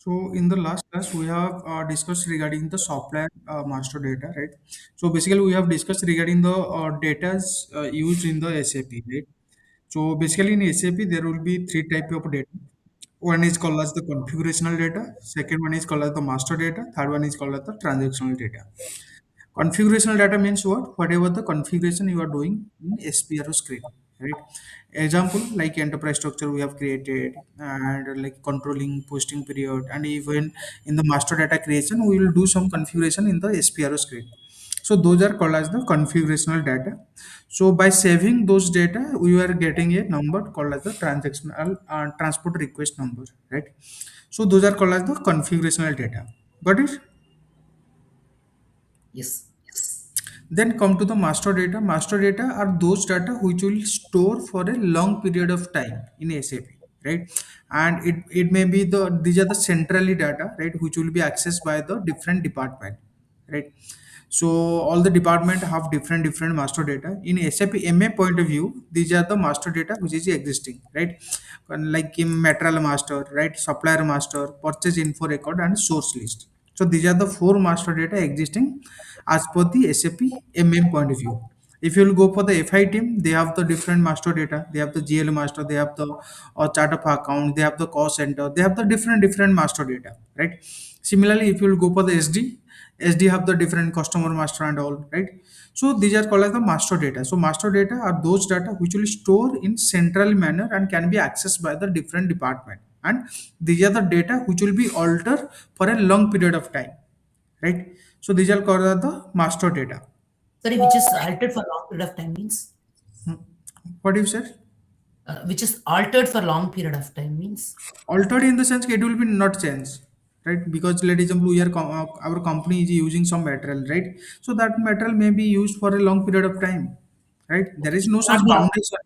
So in the last class, we have discussed regarding the supplier master data, right? So basically, we have discussed regarding the data's used in the SAP, right? So basically, in SAP, there will be three type of data. One is called as the configurational data. Second one is called as the master data. Third one is called as the transactional data. Configurational data means what? Whatever the configuration you are doing in SPRO script, right? Example like enterprise structure we have created and like controlling posting period, and even in the master data creation we will do some configuration in the SPRO script. So those are called as the configurational data. So by saving those data, we are getting a number called as the transactional transport request number, right? So those are called as the configurational data. Got it? Yes. Then come to the master data. Master data are those data which will store for a long period of time in SAP, right? And it may be these are the centrally data, right, which will be accessed by the different department, right? So all the department have different master data. In SAP MA point of view, these are the master data which is existing, right? And like in material master, right? Supplier master, purchase info record, and source list. So these are the four master data existing as per the SAP MM point of view. If you will go for the FI team, they have the different master data. They have the GL master, they have the chart of account, they have the cost center, they have the different master data, right? Similarly, if you will go for the SD have the different customer master and all, right? So these are called as the master data. So master data are those data which will store in central manner and can be accessed by the different department. And these are the data which will be altered for a long period of time, right? So these are called as the master data. Sorry, which is altered for long period of time means Hmm. What you said? which is altered for long period of time means. Altered in the sense it will be not changed, right? Because let example we are our company is using some material, right? So that material may be used for a long period of time, right? There Okay, is it no such cannot be foundation.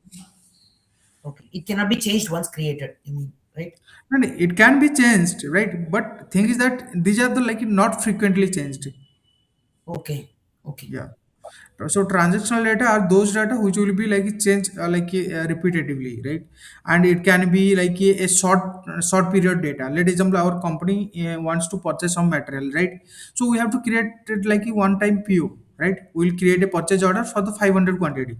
okay. It cannot be changed once created. You mean right? And it can be changed, right? But thing is that these are the like not frequently changed. Okay, okay, Yeah. So transactional data are those data which will be like change repetitively, right? And it can be like a short period data. Let example our company wants to purchase some material, right? So we have to create it like a one time PO, right? We'll create a purchase order for the 500 quantity.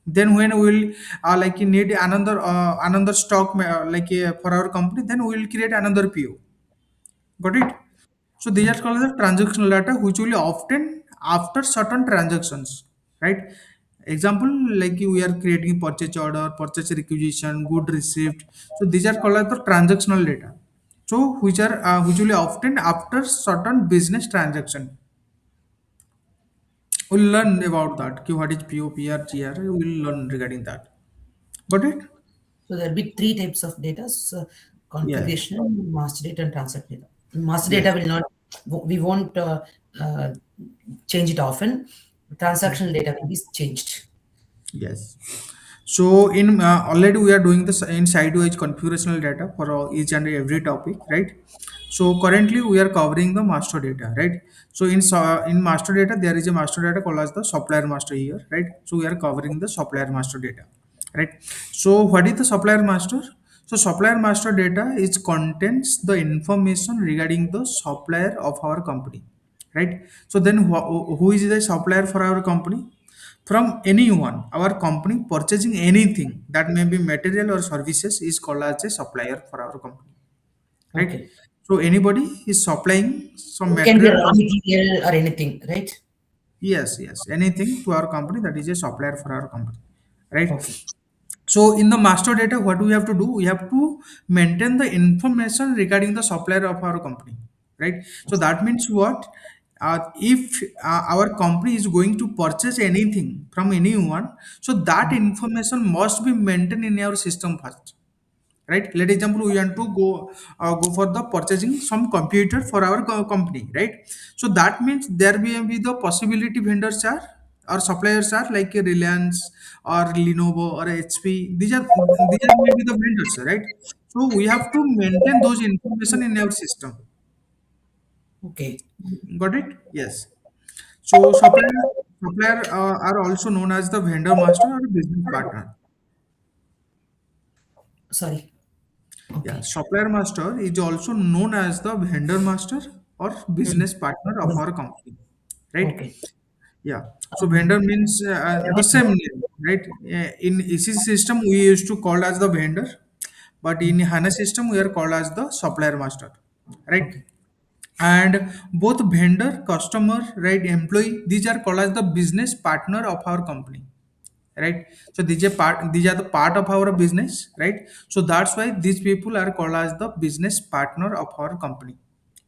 Then when we will like need another stock for our company, then we will create another PO. Got it? So these are called the transactional data, which will often after certain transactions, right? Example, like we are creating purchase order, purchase requisition, good received. So these are called as the transactional data. So which are which will often after certain business transaction. We'll learn about that. What is POPR, GR? We'll learn regarding that. Got it? so there'll be three types of data: so Yes. configuration, master data, and transact data. Master Yes. data will not. We won't uh, change it often. Transactional data will be changed. Yes. So in already we are doing this in side-wise configurational data for each and every topic, right? So currently we are covering the master data, right? So in master data there is a master data called as the supplier master here, right? So we are covering the supplier master data, right? So what is the supplier master? So supplier master data is contains the information regarding the supplier of our company, right? So then who is the supplier for our company? From anyone, our company purchasing anything that may be material or services is called as a supplier for our company, right? Okay. So anybody is supplying some It can be material raw or material or anything, right? yes, anything to our company that is a supplier for our company, right? Okay. So in the master data, what we have to do? We have to maintain the information regarding the supplier of our company, right? So that means what? If our company is going to purchase anything from anyone, so that information must be maintained in our system first, right? Let example we want to go for the purchasing some computer for our company, right? So that means there will be the possibility vendors are or suppliers are like a Reliance or Lenovo or HP. These are maybe the vendors, right? So we have to maintain those information in our system. Okay. Got it? Yes. So supplier are also known as the vendor master or business partner. Sorry. Yeah, Okay. supplier master is also known as the vendor master or Mm. business partner of our company, right? Okay. Yeah. So Um, vendor means the same name, right? In ECC system, we used to call as the vendor, but in HANA system, we are called as the supplier master, right? okay. And both vendor, customer, right, employee, these are called as the business partner of our company, right? So these are the part of our business, right? So that's why these people are called as the business partner of our company,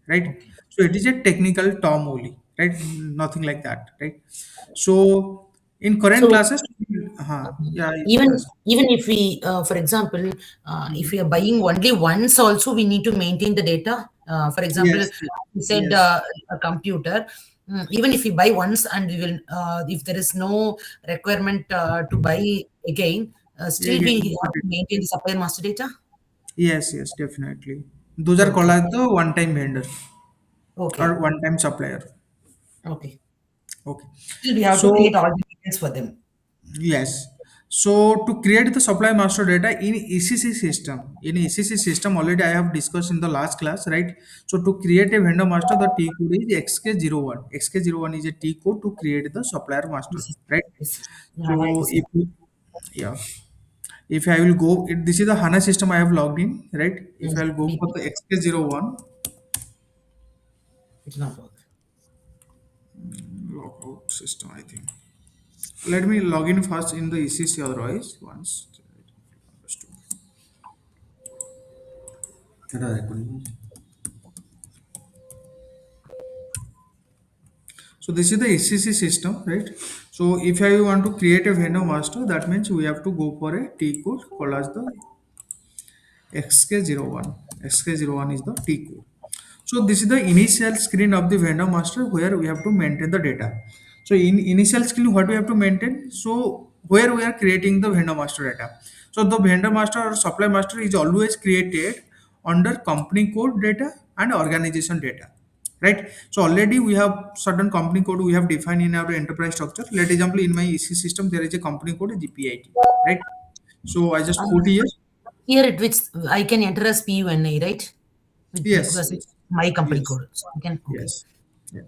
right? Okay. So it is a technical term only, right? Nothing like that, right? So in current So classes, yeah, you can even ask. even if we, for example, if we are buying only once, also we need to maintain the data. For example, Yes, you said yes, a computer. Even if we buy once and we will, if there is no requirement to buy again, still we again, have to maintain the supply master data. yes, yes, definitely. Those are called Okay. as the one-time vendor or Okay. one-time supplier. Okay. Okay. Still we have to So create all the details for them. yes. So to create the supply master data in ECC system already I have discussed in the last class, right? So to create a vendor master, the T code is XK01. XK01 is a T code to create the supplier master, This is right? this is HANA it So is if yeah, if I will go, this is the HANA system I have logged in, right? If I will go for BP. the XK01 It will not work. logout system, I think. Let me log in first in the ECC otherwise once. So this is the SCC system, right? So if I want to create a vendor master, that means we have to go for a T code called as the XK01. XK01 is the T code. So this is the initial screen of the vendor master where we have to maintain the data. So in initial screen, what we have to maintain? So where we are creating the vendor master data. So the vendor master or supply master is always created under company code data and organization data, right? So already we have certain company code we have defined in our enterprise structure. Let example in my EC system there is a company code GPIT, right? So I just put here. Here it which I can enter as PUNI, right? With Yes, because it's yes, my company yes, code. So I can okay. yes. Yeah.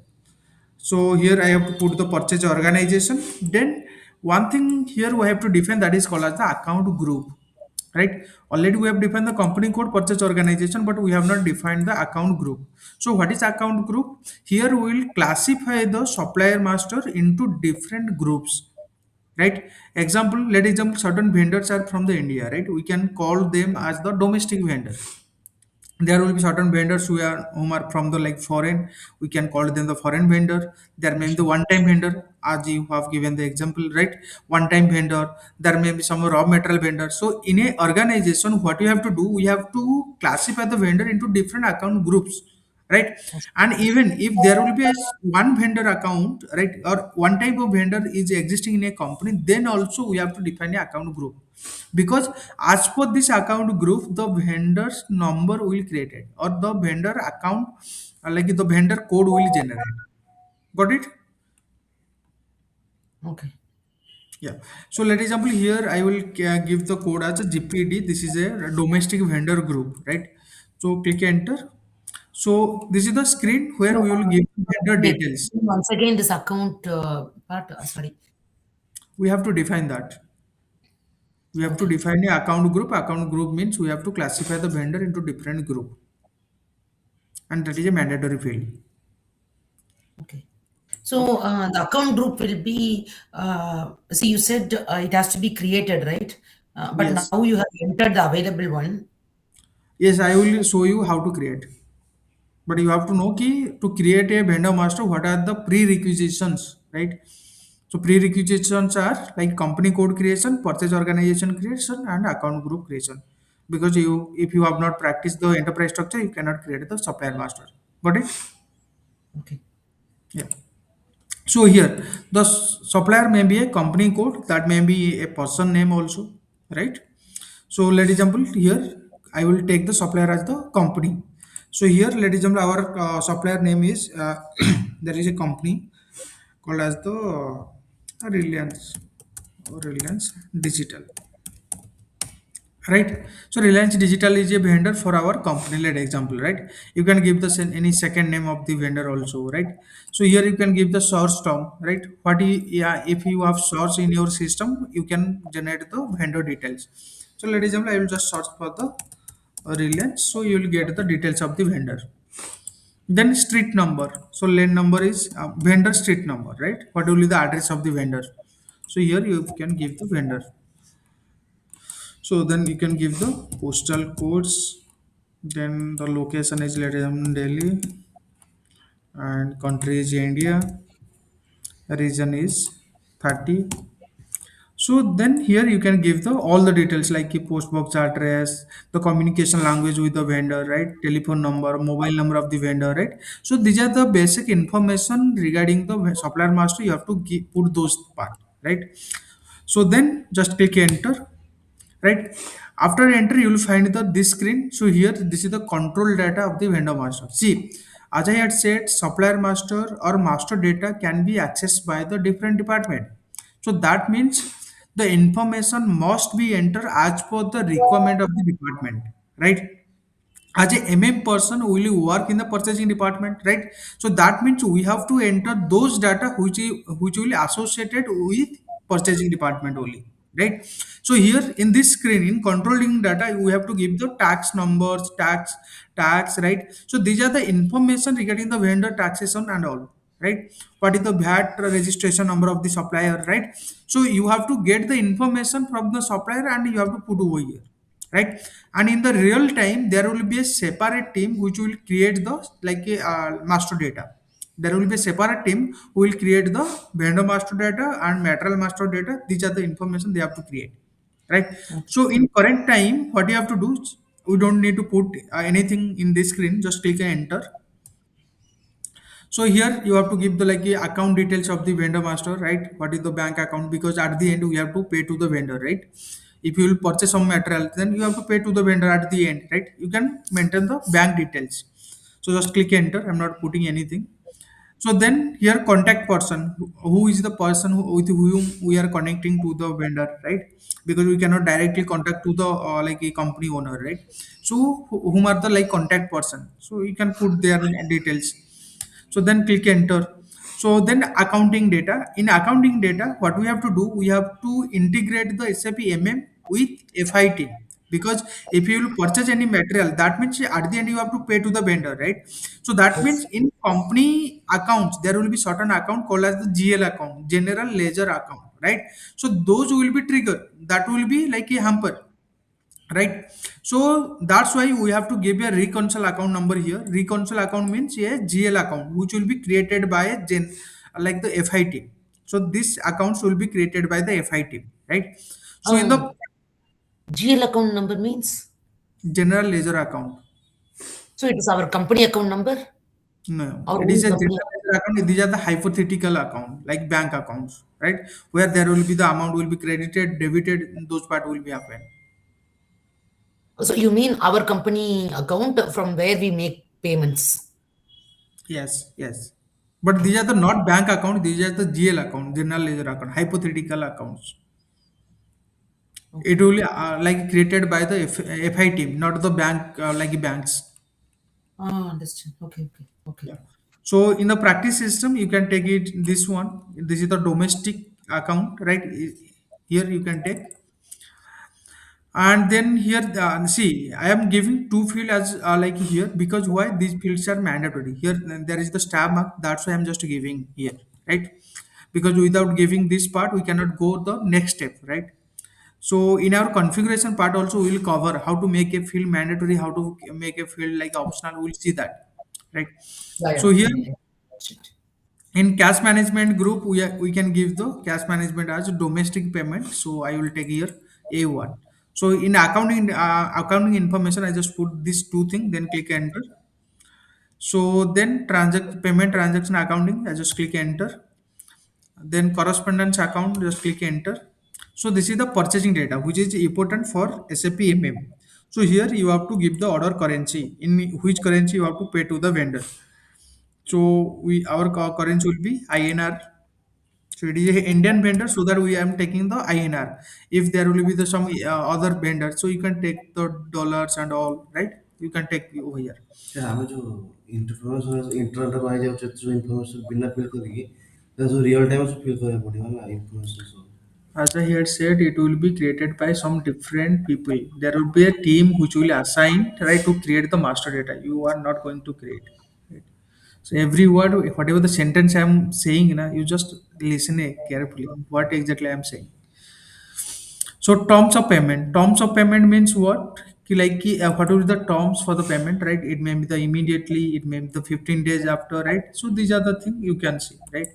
So here I have to put the purchase organization. Then one thing here we have to define that is called as the account group, right? Already we have defined the company code purchase organization, but we have not defined the account group. So what is account group? Here we will classify the supplier master into different groups, right? Example, let example certain vendors are from the India, right? We can call them as the domestic vendor. There will be certain vendors whom are from the like foreign, we can call them the foreign vendor. There may be the one time vendor, as you have given the example, right? One time vendor. There may be some raw material vendor. So in a organization what you have to do, we have to classify the vendor into different account groups, right? And even if there will be one vendor account, right, or one type of vendor is existing in a company, then also we have to define a account group, because as per this account group the vendor's number will created or the vendor account, like the vendor code will generate. Got it? Okay. Yeah. So let example here I will give the code as a GPD. This is a domestic vendor group, right? So click enter. So this is the screen where So we will give vendor wait, details. once again this account part sorry. We have to define that. We have to Okay. define a account group. Account group means we have to classify the vendor into different group, and that is a mandatory field. Okay. So Okay. the account group will be see you said it has to be created, right? But Yes. now you have entered the available one. Yes, I will show you how to create. But you have to know key to create a vendor master, what are the prerequisitions, right? So prerequisitions are like company code creation, purchase organization creation, and account group creation. Because if you have not practiced the enterprise structure, you cannot create the supplier master. Got it? Okay. Yeah. So here, the supplier may be a company code, that may be a person name also, right? So let example here, I will take the supplier as the company. So here, let example our supplier name is there is a company called as the Reliance or Reliance Digital, right? So Reliance Digital is a vendor for our company, let example, right? You can give the any second name of the vendor also, right? So here you can give the source term, right? Yeah, if you have source in your system, you can generate the vendor details. So let example, I will just search for the Reliance, so you will get the details of the vendor. Then street number, so lane number is vendor street number, right? What will be the address of the vendor? So here you can give the vendor. So then you can give the postal codes. Then the location is let them Delhi and country is India. Region is 30. So then here you can give the all the details like the post box address, the communication language with the vendor, right? Telephone number, mobile number of the vendor, right? So these are the basic information regarding the supplier master. You have to put those part, right? So then just click enter, right? After enter you will find the this screen. So here this is the control data of the vendor master. See, as I had said, supplier master or master data can be accessed by the different department. So that means the information must be entered as per the requirement of the department, right? As a MM person will you work in the purchasing department, right? So that means we have to enter those data which will associated with purchasing department only, right? So here in this screen in controlling data we have to give the tax numbers, tax, right? So these are the information regarding the vendor taxation and all, right? What is the VAT registration number of the supplier, right? So you have to get the information from the supplier and you have to put over here, right? And in the real time there will be a separate team which will create the like a master data. There will be a separate team who will create the vendor master data and material master data. These are the information they have to create, right? So in current time what you have to do is, we don't need to put anything in this screen, just click and enter. So here you have to give the like account details of the vendor master, right? What is the bank account? Because at the end we have to pay to the vendor, right? If you will purchase some material, then you have to pay to the vendor at the end, right? You can maintain the bank details. So just click enter. I'm not putting anything. So then here contact person, who is the person with whom we are connecting to the vendor, right? Because we cannot directly contact to the like a company owner, right? So whom are the like contact person? So you can put their details. So then click enter. So then accounting data. In accounting data, what we have to do, we have to integrate the SAP MM with FIT. Because if you will purchase any material, that means at the end you have to pay to the vendor, right? So that means Yes. in company accounts, there will be certain account called as the GL account, general ledger account, right? So those will be triggered. That will be like a hamper, right? So that's why we have to give a reconcile account number here. Reconcile account means a GL account which will be created by a gen like the FI team. So this accounts will be created by the FI team, right? So in the GL account number means? general ledger account, So it is our company account number? no, Our it is own a company general ledger account. These are the hypothetical account like bank accounts, right? Where there will be the amount will be credited, debited, those part will be happen. account. So you mean our company account from where we make payments? Yes, yes. But these Okay. are the not bank account, these are the GL account, general ledger account, hypothetical accounts. It Okay. will like created by the FI team, not the bank like banks. Ah, understand. Okay, okay, okay. Yeah. So in the practice system, you can take it this one. This is the domestic account, right? Here you can take. And then here, see, I am giving two field as like here because why these fields are mandatory. Here there is the star mark. That's why I'm just giving here, right? Because without giving this part, we cannot go the next step, right? So in our configuration part also we will cover how to make a field mandatory, how to make a field like optional. We'll see that, right? Yeah, So yeah. here I watched it. in cash management group, we can give the cash management as domestic payment. So I will take here A1. So in accounting information, I just put these two things, then click enter. So then payment transaction accounting, I just click enter. Then correspondence account, just click enter. So this is the purchasing data which is important for SAP MM. So here you have to give the order currency, in which currency you have to pay to the vendor. So we our currency will be INR. So it is a Indian vendor, so that we am taking the INR. If there will be the some other vendor, so you can take the dollars and all, right? You can take over here. ସେ ଆମେ ଯେଉଁ internet internet ପାଇଯାଉଛେ ଯେଉଁ information ବିନା feel କରିକି ତାକୁ ସବୁ real time ସବୁ feel କରିବାକୁ ପଡ଼ିବ ନା ଇନଫର୍ମେସନ୍ ସବୁ। As I had said, it will be created by some different people. There will be a team which will assign, right, to create the master data. You are not going to create. Right? So every word, whatever the sentence I am saying, you just listen carefully. What exactly I am saying. So terms of payment. Terms of payment means what? What will be the terms for the payment, right? It may be the immediately, it may be the 15 days after, right? So these are the things you can see, right?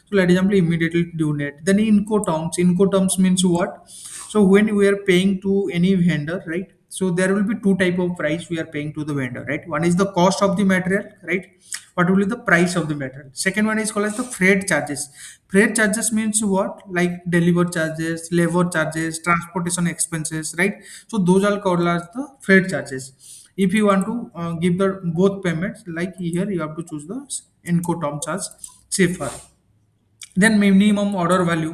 So let example, immediately due date. Then inco terms means what? So when we are paying to any vendor, right? So there will be two type of price we are paying to the vendor, right? One is the cost of the material, right? What will be the price of the material? Second one is called as the freight charges. Freight charges means what? Like deliver charges, labor charges, transportation expenses, right? So those are called as the freight charges. If you want to give the both payments, like here you have to choose the Incoterm charge safer. Then minimum order value.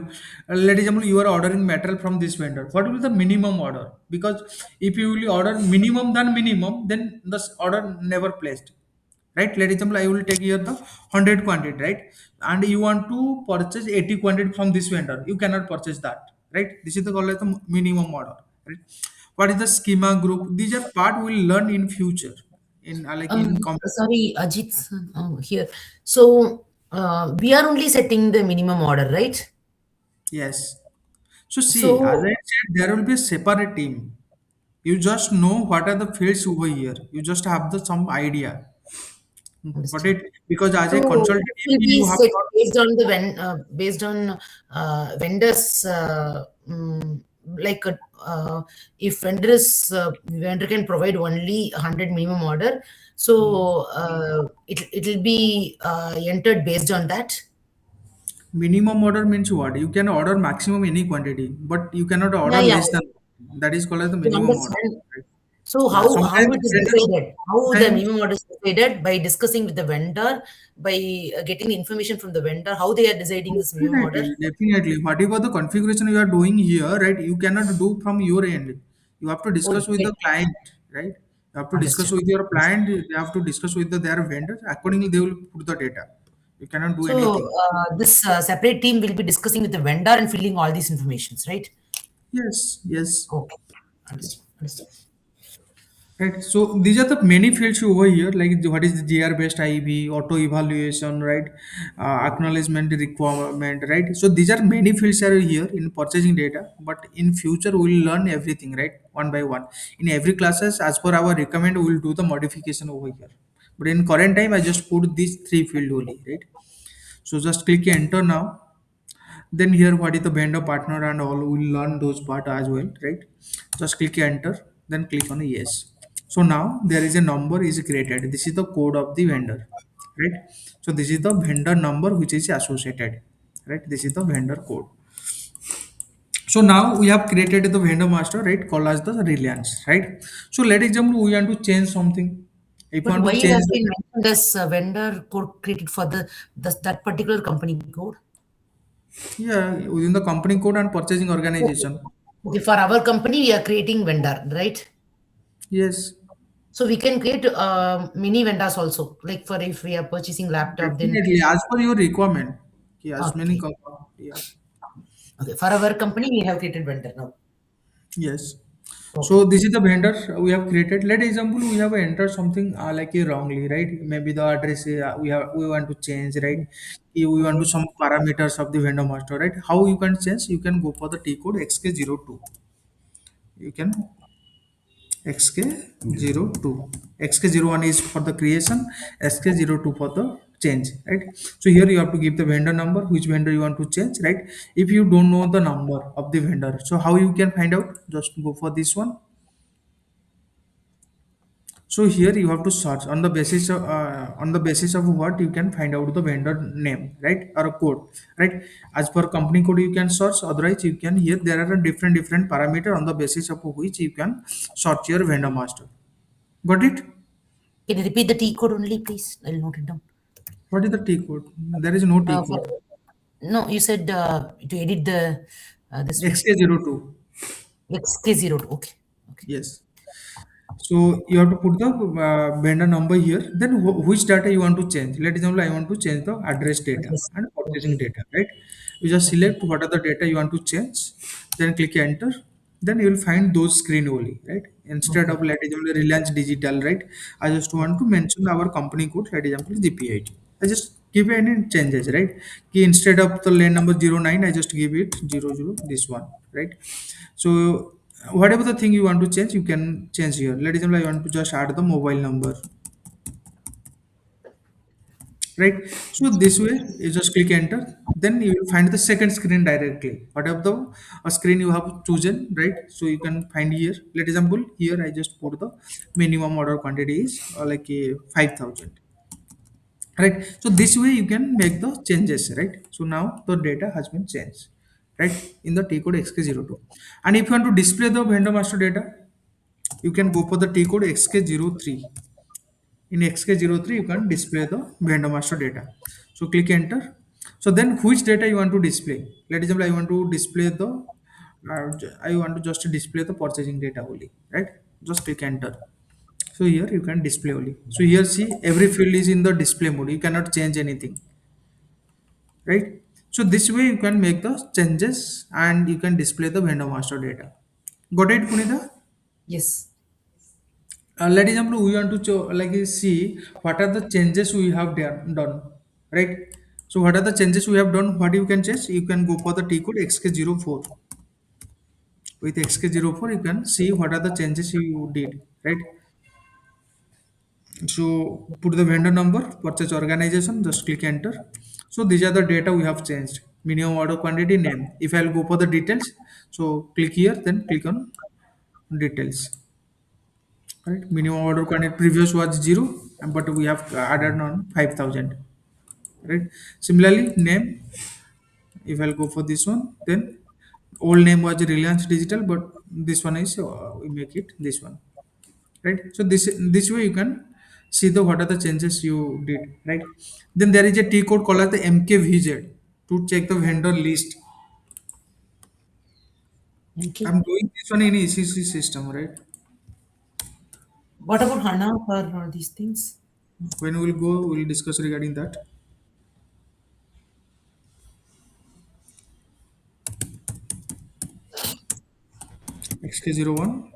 Let example, you are ordering material from this vendor. What will be the minimum order? Because if you will order minimum than minimum, then the order never placed. Right? Let example, I will take here the 100 quantity, right? And you want to purchase 80 quantity from this vendor. You cannot purchase that. Right? This is the called as the minimum order. Right? What is the schema group? These are part we will learn in future. In like in Sorry, Ajit, here. So, we are only setting the minimum order, right? yes. So see, as So, I said, there will be a separate team. You just know what are the fields over here. You just have the some idea. But understood. it because as a So consultant, it will be you have set not. based on vendors, like if vendor can provide only 100 minimum order, so it will be entered based on that. Minimum order means what? You can order maximum any quantity, but you cannot Yeah, order yeah. less than. That is called as the To minimum order. understand. Right? So Yeah. how Sometimes it is vendors, decided? How the sometimes minimum order is decided? By discussing with the vendor, by getting information from the vendor, how they are deciding this minimum order. definitely. Whatever the configuration you are doing here, right? You cannot do from your end. You have to Oh, discuss with great. the client, right? You have to discuss Understood. with your Understood. client. You have to discuss with their vendors. Accordingly, they will put the data. You cannot do So, anything. this separate team will be discussing with the vendor and filling all these informations, right? Yes, yes. Okay. Understood. Understood. Right. So these are the many fields over here, like what is the GR based IV, auto evaluation, right? Acknowledgement requirement, right? So these are many fields are here in purchasing data, but in future we'll learn everything, right? One by one. In every classes, as per our recommend, we'll do the modification over here. But in current time, I just put these three field only, right? So just click enter now. Then here what is the vendor partner and all, we'll learn those part as well, right? Just click enter, then click on yes. So now there is a number is created. This is the code of the vendor, right? So this is the vendor number which is associated, right? This is the vendor code. So now we have created the vendor master, right, called as the Reliance, right? So let example we want to change something. If you But want why to it change has the, been mentioned as vendor code created for that particular company code? yeah, within the company code and purchasing Okay. organization. Okay. For our company, we are creating vendor, right? Yes. So we can create mini vendors also. Like for if we are purchasing laptop, then Definitely, as per your requirement. Yes, many okay. yeah. Okay. For our company, we have created vendor now. Yes. So Okay. this is the vendor we have created. Let example we have entered something like a wrongly, right? Maybe the address we want to change, right? We want to some parameters of the vendor master, right? How you can change? You can go for the T code XK02. You can XK02. XK01 is for the creation, XK02 for the change, right? So here you have to give the vendor number, which vendor you want to change, right? If you don't know the number of the vendor, so how you can find out? Just go for this one. So here you have to search on the basis of what you can find out the vendor name, right, or a code, right? As per company code you can search. Otherwise you can here there are a different parameter on the basis of which you can search your vendor master. Got it? Can you repeat the T code only, please? I'll note it down. What is the T code? There is no T For code. No, you said to edit the this one. XK02. XK02. Okay. Okay. Yes. So you have to put the vendor number here. Then which data you want to change? Let example, I want to change the address data Address. and purchasing Okay. data, right? You just Okay. select what are the data you want to change. Then click enter. Then you will find those screen only, right? Instead Okay. of let example Reliance Digital, right? I just want to mention our company code. Let example GPIT. I just give any changes, right? Key instead of the lane number 09, I just give it 00 this one, right? So whatever the thing you want to change, you can change here. Let example, I want to just add the mobile number, right? So this way, you just click enter. Then you will find the second screen directly. Whatever the screen you have chosen, right? So you can find here. Let example, here I just put the minimum order quantity is 5,000. Right, so this way you can make the changes, right? So now the data has been changed, right, in the T code XK02. And if you want to display the vendor master data, you can go for the T code XK03. In XK03 you can display the vendor master data. So click enter. So then which data you want to display? Let example, I want to display the I want to just display the purchasing data only, right? Just click enter. So here you can display only. So here see every field is in the display mode, you cannot change anything, right? So this way you can make the changes and you can display the vendor master data. Got it, Punita? Yes. Let example, we want to see what are the changes we have done, right? So what are the changes we have done? What you can change? You can go for the T code XK04. With XK04, you can see what are the changes you did, right? So put the vendor number, purchase organization, just click enter. So these are the data we have changed. Minimum order quantity, name. If I'll go for the details, so click here, then click on details. Right? Minimum order quantity previous was 0, but we have added on 5,000. Right? Similarly, name. If I'll go for this one, then old name was Reliance Digital, but this one is we make it this one. Right, so this way you can see the what are the changes you did, right? Then there is a T code called as the MKVZ to check the vendor list. Okay. I'm doing this one in ECC system, right? What about HANA for these things? When we'll go, we'll discuss regarding that. XK01,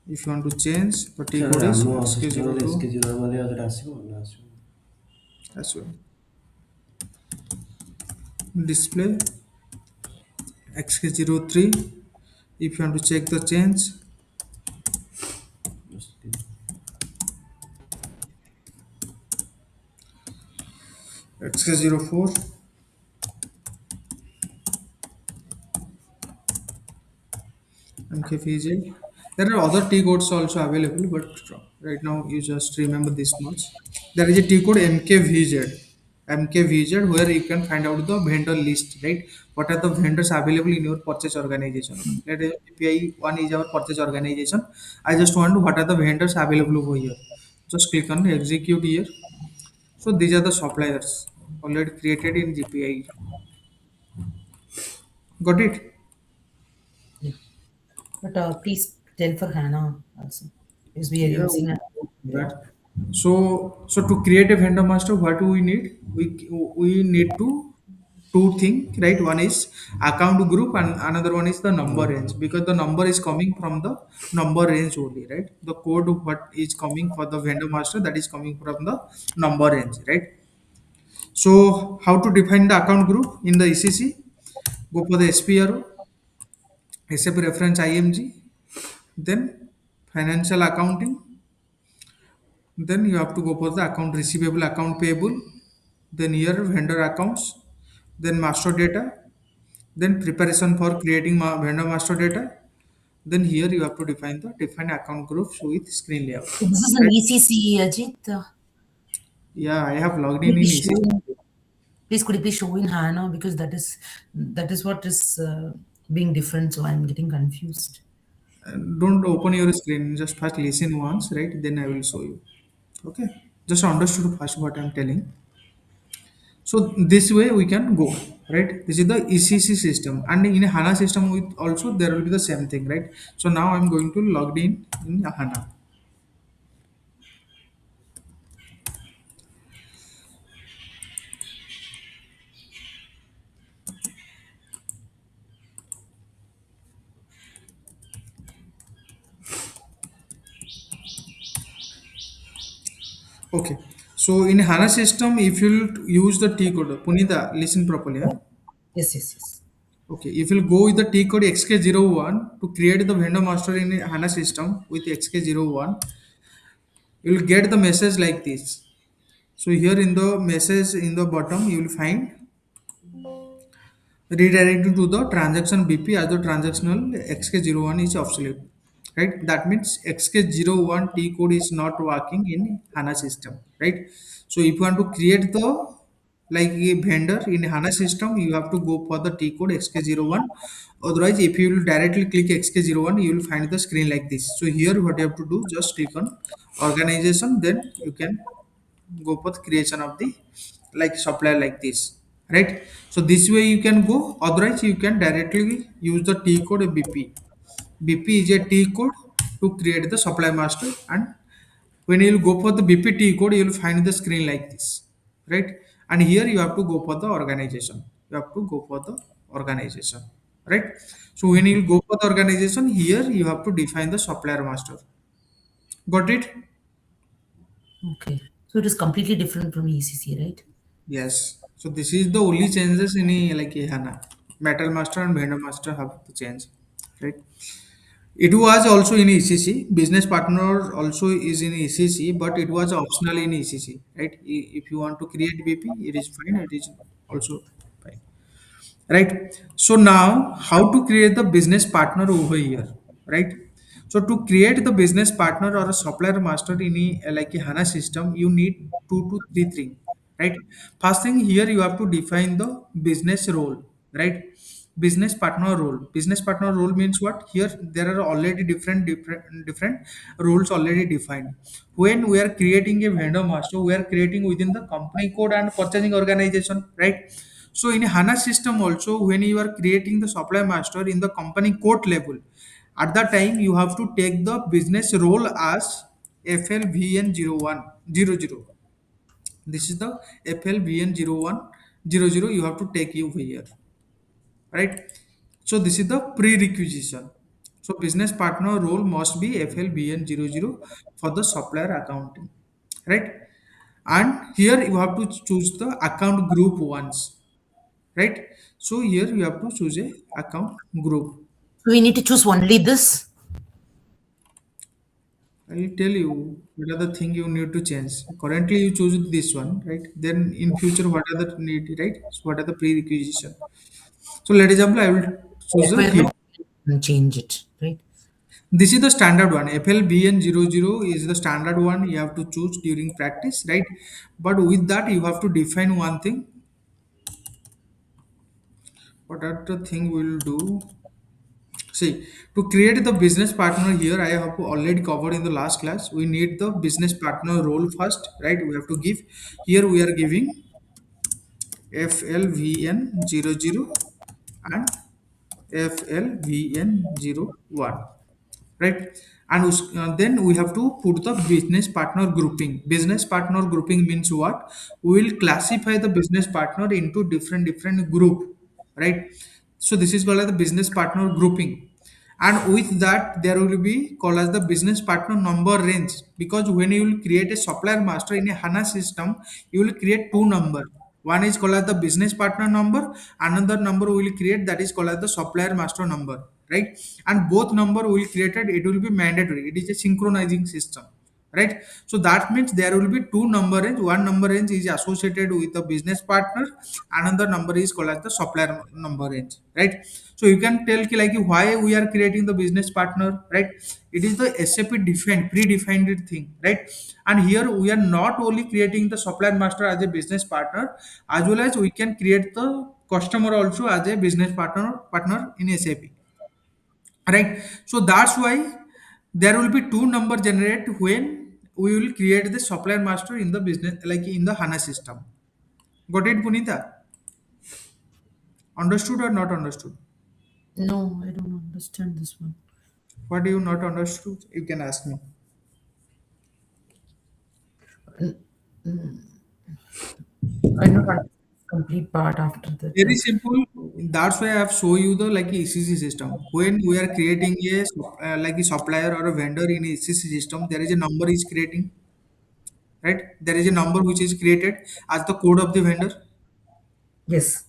if you want to change the T Sir, code is ଆମ system ରେ XK02 SK zero ବୋଲି ଆଉ ସେଟା ଆସିବ ନା ଆସିବ? as well. Display XK03, if you want to check the change, XK04. MKVJ. There are other T codes also available, but right now you just remember this much. There is a T code MKVZ. MKVZ where you can find out the vendor list, right? What are the vendors available in your purchase organization? Let us API one is our purchase organization. I just want to what are the vendors available over here. Just click on execute here. So these are the suppliers already created in GPI. Got it? Yeah. But please tell for HANA also. Because we are Yeah, using a that. So to create a vendor master, what do we need? We need to two things, right? One is account group and another one is the number range, because the number is coming from the number range only, right? The code what is coming for the vendor master, that is coming from the number range, right? So how to define the account group in the ECC? Go for the SPRO, SAP reference IMG, then financial accounting. Then you have to go for the account receivable, account payable, then here vendor accounts, then master data, then preparation for creating vendor master data. Then here you have to define account groups with screen layout. So this is an Right? ECC, Ajit. Yeah, I have logged Could in you please show ECC. please could you please show in HANA because that is what is being different. So I'm getting confused. Don't open your screen. Just first listen once, right? Then I will show you. Okay. Just understood first what I'm telling. So this way we can go. right? This is the ECC system, and in a HANA system with also there will be the same thing, right? So now I'm going to log in HANA. Okay. So in HANA system, if you use the T code, Punita, listen properly. Huh? Yes, yes, yes. Okay. If you go with the T code XK01 to create the vendor master in a HANA system with XK01, you will get the message like this. So here in the message in the bottom, you will find redirecting to the transaction BP as the transactional XK01 is obsolete. Right? That means XK01 T code is not working in HANA system. Right? So if you want to create the like a vendor in HANA system, you have to go for the T code XK01. Otherwise, if you will directly click XK01, you will find the screen like this. So here what you have to do, just click on organization, then you can go for the creation of the like supplier like this, right? So this way you can go, otherwise you can directly use the T code bp is a T code to create the supply master, and when you go for the bpt code, you will find the screen like this, right? And here you have to go for the organization, you have to go for the organization, right? So when you go for the organization, here you have to define the supplier master. Got it? Okay. So it is completely different from ECC, right? Yes. So this is the only changes in a, like a HANA. Metal Master and Vendor Master have to change, right? It was also in ECC. Business Partner also is in ECC, but it was optional in ECC, right? If you want to create BP, it is fine. It is also fine, right? So now how to create the business partner over here, right? So to create the business partner or a supplier master in a, like a HANA system, you need two to three things, right? First thing, here you have to define the business role, right? Business partner role means what? Here there are already different roles already defined. When we are creating a vendor master, we are creating within the company code and purchasing organization, right? So in a HANA system also, when you are creating the supply master in the company code level, at that time you have to take the business role as FLVN0100. This is the FLVN0100 you have to take over here, right? So this is the prerequisition. So business partner role must be FLBN00 for the supplier accounting, right? And here you have to choose the account group once, right? So here you have to choose a account group. So we need to choose only this. I will tell you what are the thing you need to change. Currently you choose this one, right? Then in future what are the need, right? So what are the prerequisition? So let example I will choose the here. Requirement and change it, right? This is the standard one. FLBN00 is the standard one you have to choose during practice, right? But with that, you have to define one thing. What are the thing we will do? See, to create the business partner here, I have already covered in the last class. We need the business partner role first, right? We have to give. Here we are giving FLVN00 and FLVN01, right? And then we have to put the business partner grouping. Business partner grouping means what? We will classify the business partner into different group, right? So this is called as the business partner grouping, and with that there will be called as the business partner number range, because when you will create a supplier master in a HANA system, you will create two number. One is called as the business partner number, another number we will create, that is called as the supplier master number, right? And both number will created, it will be mandatory, it is a synchronizing system, right? So that means there will be two number range. One number range is associated with the business partner, another number is called as the supplier number range, right? So you can tell ki like why we are creating the business partner, right? It is the SAP defined predefined thing, right? And here we are not only creating the supplier master as a business partner, as well as we can create the customer also as a business partner in SAP, right? So that's why there will be two number generate when we will create the supplier master in the business, like in the HANA system. Got it, Punita? Understood or not understood? No, I don't understand this one. What do you not understood? You can ask me. I don't understand complete part after that. Very simple. That's why I have show you the like ECC system. When we are creating a like a supplier or a vendor in a ECC system, there is a number is creating, right? There is a number which is created as the code of the vendor. Yes,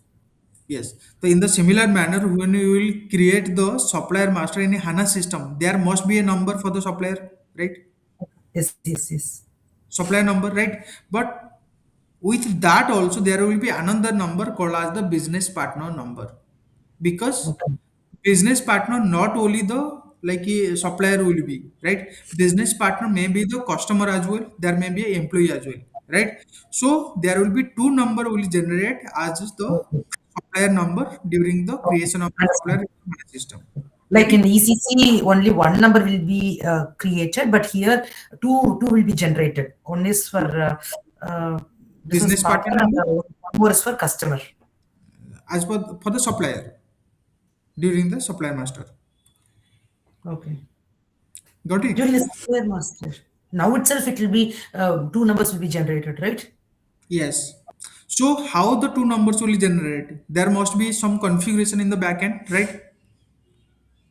Yes. So in the similar manner, when you will create the supplier master in a HANA system, there must be a number for the supplier, right? yes, yes, yes. Supplier number, right? But with that also there will be another number called as the business partner number, because Okay. business partner not only the like a supplier will be, right? Business partner may be the customer as well, there may be an employee as well, right? So there will be two number will generate as the Okay. supplier number during the Okay. creation of the supplier Understand. system. Like Getting? in ECC, only one number will be created, but here two will be generated. One is for uh, business Business partner partner, and number one more is for customer. as for the supplier during the supplier master. Okay. Got it? During the software master. Now itself, it will be two numbers will be generated, right? Yes. So how the two numbers will generate? There must be some configuration in the backend, right?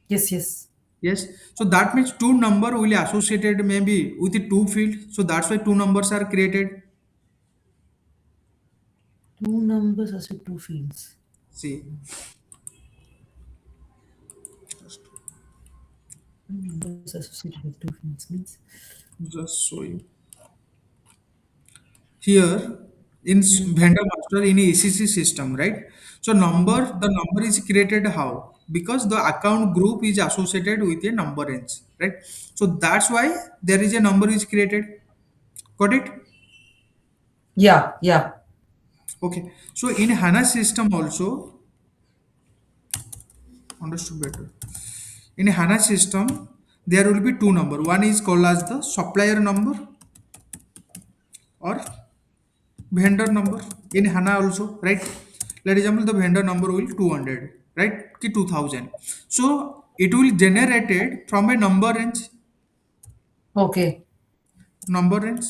Yes, yes. Yes. So that means two number will be associated maybe with the two field. So that's why two numbers are created. Two numbers as with two fields. See, Two numbers associated with two fields means. just show you here in Mm. vendor master in a ECC system, right? So the number is created how? Because the account group is associated with a number range, right? So that's why there is a number is created. Got it? Yeah, yeah. Okay. So in HANA system also, understood better. In a HANA system, there will be two number. One is called as the supplier number or vendor number in HANA also, right? Let example, the vendor number will 200, right? Ki 2000. So it will generated from a Okay. number range.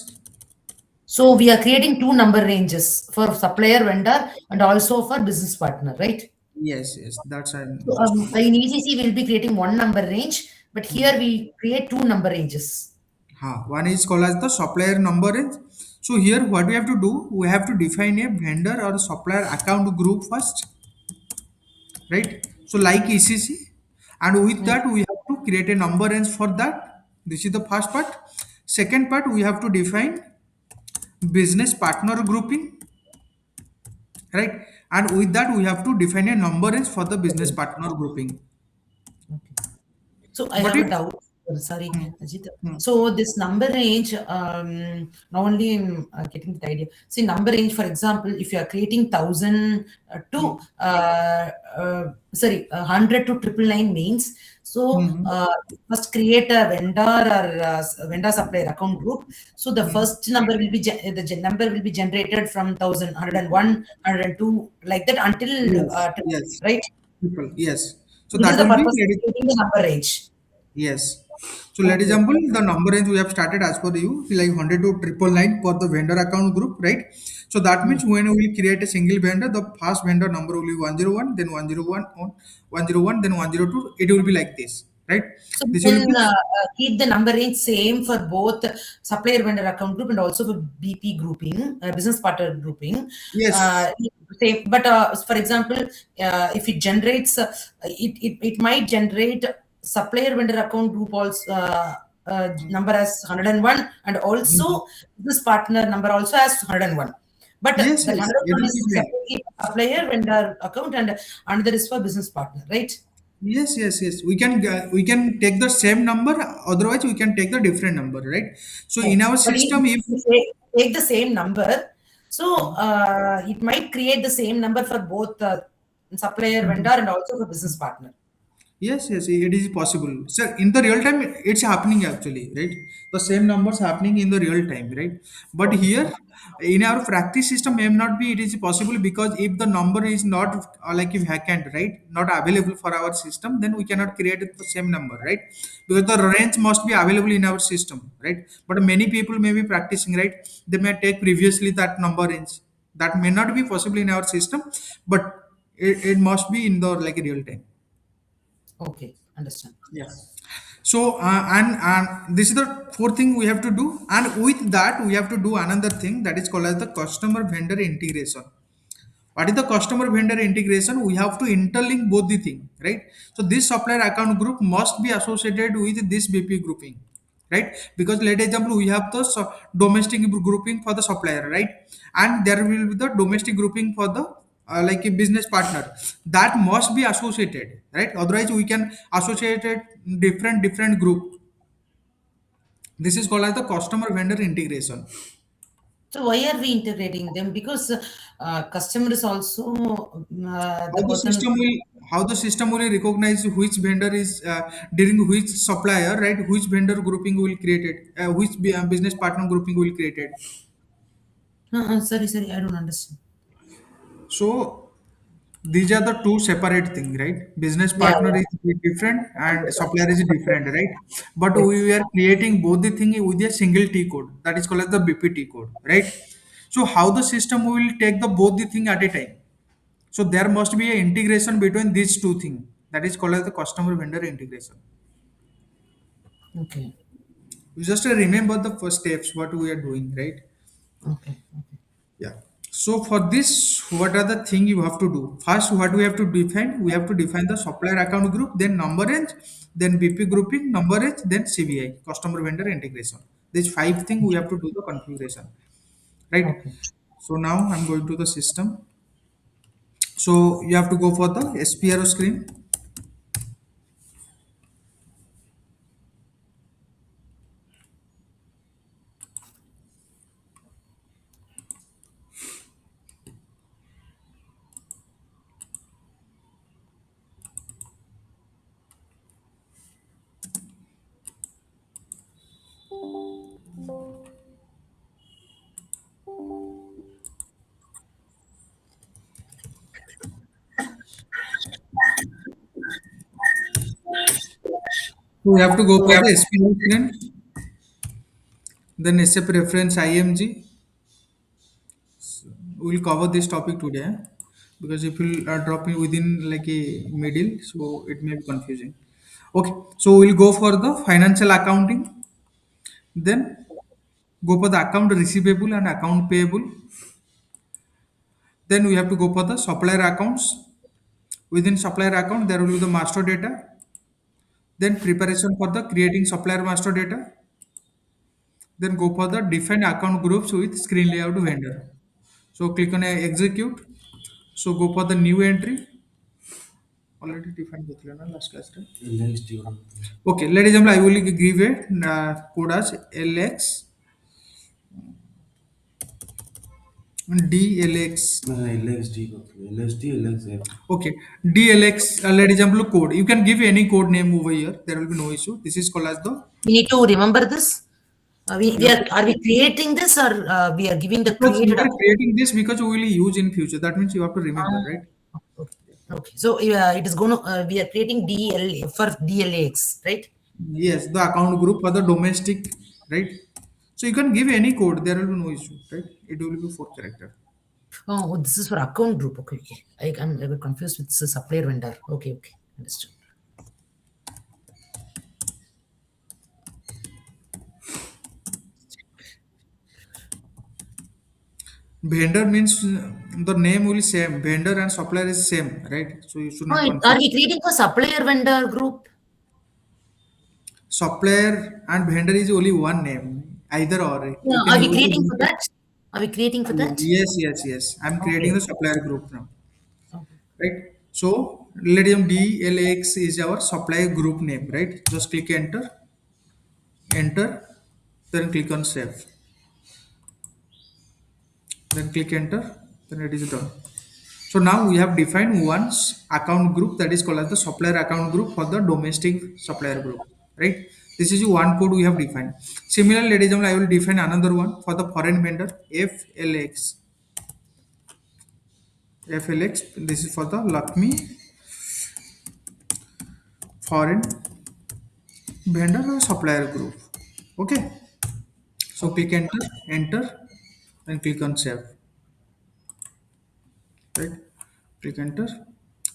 So we are creating two number ranges for supplier vendor and also for business partner, right? Yes, yes, that's I'm So just. in ECC, we'll be creating one number range, but here we create two number ranges. One is called as the supplier number range. So here what we have to do, we have to define a vendor or supplier account group first, right? So like ECC, and with Mm. that we have to create a number range for that. This is the first part. Second part, we have to define business partner grouping, right? And with that we have to define a number range for the business Okay. partner grouping. Okay. So I Got have a it? doubt. Sorry, Hmm. Ajit. Hmm. So this number range, not only in getting the idea. See, number range, for example, if you are creating 1,000 Hmm. to sorry, 100 to 999 means. So Hmm. first create a vendor or vendor supplier account group. So the Hmm. first number will be number will be generated from 1,000, like that until Yes, yes. right. People, yes. So This is that the will be purpose of creating the number range. yes. So let Okay. example, the number range we have started as per you, like 100 to 999 for the vendor account group, right? So that Hmm. means when we will create a single vendor, the first vendor number will be 101, then 101, 101, then 102. It will be like this, right? So we This will can be keep the number range same for both supplier vendor account group and also for BP grouping, business partner grouping. yes, Same, but for example, if it generates, it might generate supplier vendor account group also number as 101, and mhm. also this partner number also as 101. But Yes, that yes, 101 everything is fine. separately supplier vendor account, and another is for business partner, right? Yes, yes, yes. We can take the same number. Otherwise, we can take the different number, right? So Yes. in our But system, if if you take the same number, so it might create the same number for both supplier vendor and also for business partner. Yes, yes, it is possible. Sir, in the real time, it's happening actually, right? The same numbers happening in the real time, right? But Okay. here, in our practice system, may not be it is possible because if the number is not like if vacant, right, not available for our system, then we cannot create the same number, right? Because the range must be available in our system, right? But many people may be practicing, right? They may take previously that number range. That may not be possible in our system, but it must be in the like real time. Okay. Understand. Yeah. So and this is the fourth thing we have to do, and with that we have to do another thing that is called as the customer vendor integration. What is the customer vendor integration? We have to interlink both the thing, right? So this supplier account group must be associated with this BP grouping, right? Because let example we have the domestic grouping for the supplier, right? And there will be the domestic grouping for the like a business partner that must be associated, right? Otherwise we can associate it different group. This is called as the customer vendor integration. So why are we integrating them? Because customer is also how the the person. system will how the system will recognize which vendor is during which supplier, right? Which vendor grouping will create it, which business partner grouping will create it. Sorry, sorry, I don't understand. So these are the two separate thing, right? Business Yeah, partner yeah. is different and Right. supplier is different, right? But Yes. we were creating both the thing with a single T code that is called as the BPT code, right? So how the system will take the both the thing at a time. So there must be a integration between these two things. That is called as the customer vendor integration. Okay. You just remember the first steps what we are doing, right? Okay. Okay. Yeah. So for this, what are the thing you have to do? First, what we have to define? We have to define the supplier account group, then number range, then BP grouping, number range, then CVI, customer vendor integration. These five things we have to do the configuration, right? Okay. So now I'm going to the system. So you have to go for the SPRO screen. So we have to go for the SPRO screen, then SAP reference IMG. We'll cover this topic today, because if you are dropping within like a middle, so it may be confusing. Okay, so we'll go for the financial accounting, then go for the account receivable and account payable, then we have to go for the supplier accounts. Within supplier account there will be the master data, then preparation for the creating supplier master data, then go for the define account groups with screen layout vendor. So click on execute. So go for the new entry. Already defined with last class, right? Next year. Okay, ladies and gentlemen, I will give a code as LX DLX. LXD करते हैं LSD LXF. Okay, DLX, ladies and gentlemen, code. You can give any code name over here. There will be no issue. This is called as the. We need to remember this. You have to, Are we creating this, or we are giving the because you created are account? creating this because we will use in future. That means you have to remember, Ah, right? okay. Okay. So it is going to, we are creating DL for DLAX, right? Yes, the account group for the domestic, right? So you can give any code. There will be no issue, right? It will be four character. Oh, this is for account group. Okay. Okay. I got confused with the supplier vendor. Okay. Okay. Understood. Vendor means the name will same. Vendor and supplier is same, right? So you should not Oh, are confuse. we creating a supplier vendor group? Supplier and vendor is only one name, either or. You Yeah. can Are we use creating for it. that? Are we creating for that? Yes, yes, yes. I'm creating Okay. the supplier group now, Okay. right? So let him DLX is our supplier group name, right? Just click enter, enter, then click on save, then click enter, then it is done. So now we have defined one account group, that is called as the supplier account group for the domestic supplier group, right? This is one code we have defined. Similarly, ladies and gentlemen, I will define another one for the foreign vendor, FLX. FLX, this is for the Lakme foreign vendor or supplier group. Okay. So Okay. click enter, and click on save. Right? Click enter.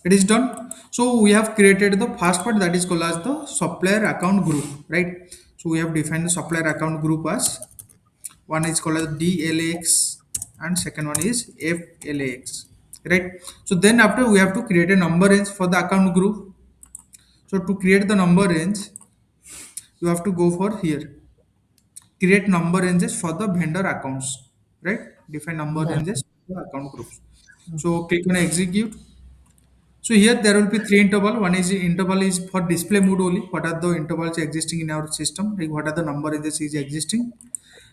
It is done. So we have created the first part, that is called as the supplier account group, right? So we have defined the supplier account group as one is called as DLX and second one is FLX, right? So then after we have to create a number range for the account group. So to create the number range, you have to go for here, create number ranges for the vendor accounts, right? Define number Yeah. ranges for the account groups. So click on execute. So here there will be three interval. One is interval is for display mode only. What are the intervals existing in our system? Like what are the number ranges is existing?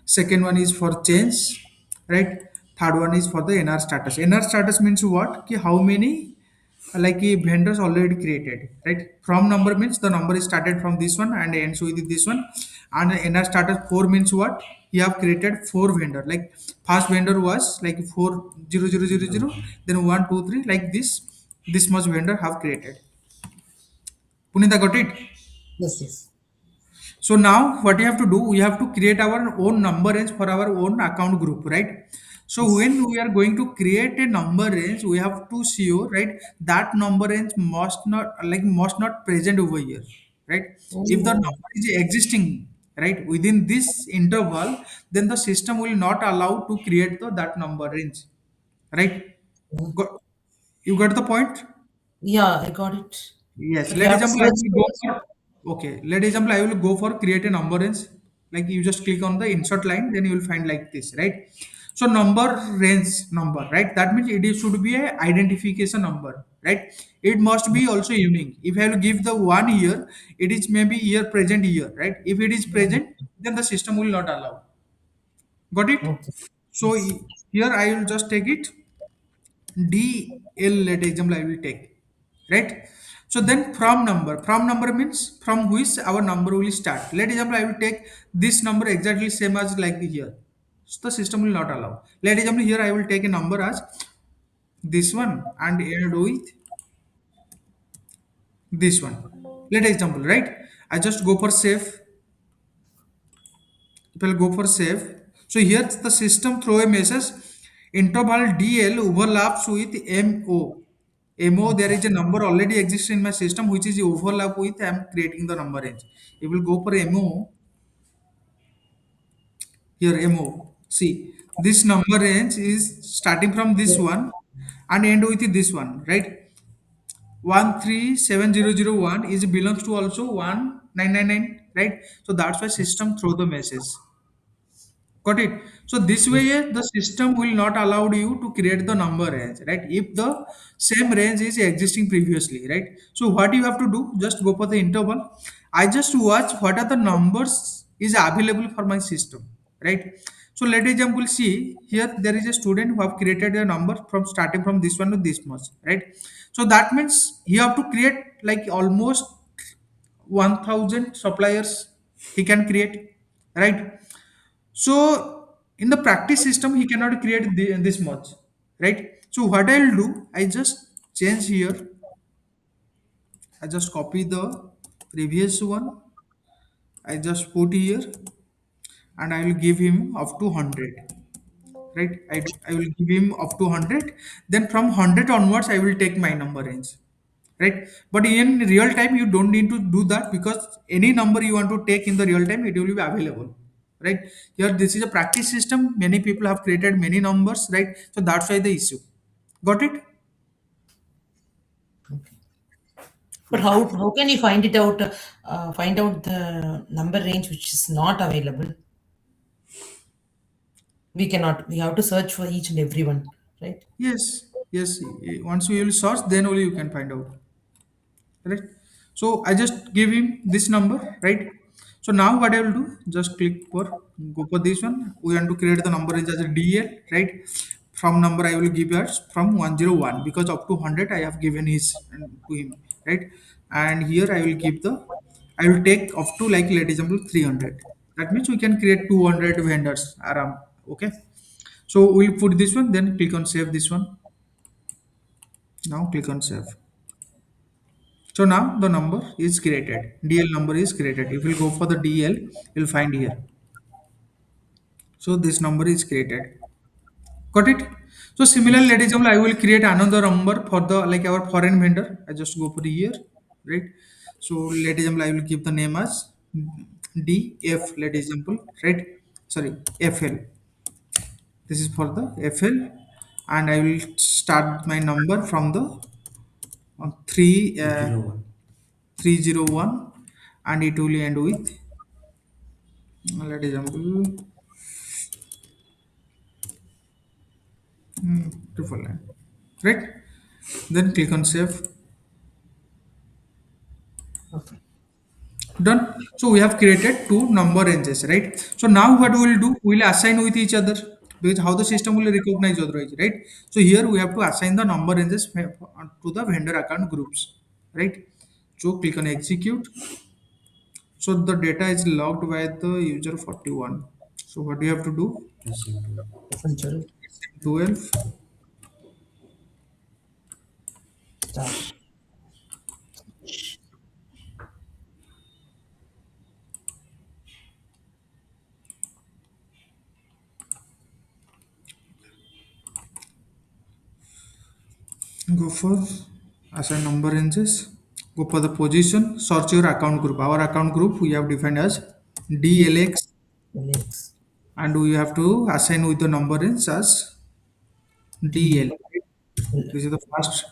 Second one is for change, right? Third one is for the NR status. NR status means what? Ki how many like vendors already created, right? From number means the number is started from this one and ends with this one. And NR status 4 means what? You have created four vendor. Like first vendor was like 40000, then 123, like this. This much vendor have created. Punita got it? Yes, yes. So now what you have to do, we have to create our own number range for our own account group, right? So Yes. when we are going to create a number range, we have to see, right, that number range must not present over here, right? If the Oh, number is existing, right, within this interval, then the system will not allow to create that number range, right? yeah. Got, you got the point? Yeah, I got it. Yes, But we let have to example I search will for go it. for, okay. Let example I will go for create a number range. Like you just click on the insert line, then you will find like this, right? So number range number, right? That means should be a identification number, right? It must be also unique. If I will give the 1 year, it is maybe year present year, right? If it is Mm. present, then the system will not allow. Got it? Okay. So Yes. here I will just take it DL, let example I will take, right? So then from number means from which our number will start. Let example I will take this number exactly same as like here. So the system will not allow. Let example here I will take a number as this one and end with this one. Let example, right? I just go for save. If I'll go for save. So here the system throw a message, interval DL overlaps with MO. MO, there Okay. is a number already exists in my system which is overlap with I am creating the number range. If we'll go for MO, here MO. See, this number range is starting from this Yes. one and end with this one, right? 137001 is belongs to also 1999, right? So that's why system throw the message. Got it? So this way, Yes. the system will not allow you to create the number range, right? If the same range is existing previously, right? So what you have to do, just go for the interval. I just watch what are the numbers is available for my system, right? So let example see here there is a student who have created a number from starting from this one to this much, right? So that means you have to create like almost 1000 suppliers he can create, right? So in the practice system, he cannot create this much, right? So what I'll do, I just change here. I just copy the previous one. I just put here, and I will give him up to 100, right? I will give him up to 100. Then from 100 onwards, I will take my number range, right? But in real time, you don't need to do that because any number you want to take in the real time, it will be available, right? Here this is a practice system, many people have created many numbers, right? So that's why the issue. Got it? But Yeah. how can you find it out? Find out the number range which is not available. We cannot. We have to search for each and every one, right? Yes, once you will search, then only you can find out, right? So I just give him this number, right? So now what I will do, just click for, go for this one. We want to create the number range as a DL, right? from number I will give us from 101, because up to 100 I have given his to him, right? And here I will give the, I will take up to, like, let example 300. That means we can create 200 vendors around. Okay. So we'll put this one, then click on save this one. Now click on save. So now the number is created. DL number is created. If you go for the DL, you'll find here. So this number is created. Got it? So similar, Yes. let example, I will create another number for the, like, our foreign vendor. I just go for the year, right? So let example, I will give the name as DF, let example, right? Sorry, FL. This is for the FL, and I will start my number from the 3 01. 301, and it will end with, let example, 999, right? Then click on save. Okay. Done. So we have created two number ranges, right? So now what we will do, we will assign with each other, because how the system will recognize otherwise, right? So here we have to assign the number ranges to the vendor account groups, right? So click on execute. So the data is logged by the user 41. So what do you have to do? SM2. F12 12. start. Go for assign number ranges. Go for the position. Search your account group. Our account group we have defined as DLX, Alex. and we have to assign with the number range as D. DL. This is the first.